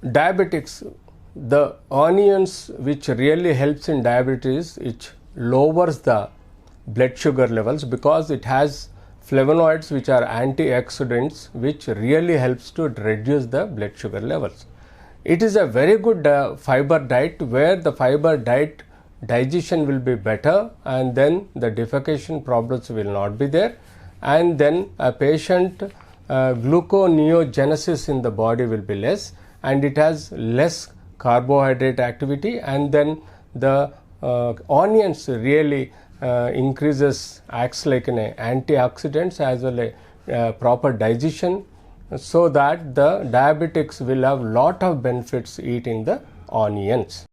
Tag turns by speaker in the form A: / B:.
A: diabetics, the onions which really helps in diabetes, it lowers the blood sugar levels because it has flavonoids which are antioxidants which really helps to reduce the blood sugar levels. It is a very good fiber diet where the fiber diet digestion will be better, and then the defecation problems will not be there, and then a patient gluconeogenesis in the body will be less, and it has less carbohydrate activity, and then the onions really acts like an antioxidants as well as proper digestion, so that the diabetics will have lot of benefits eating the onions.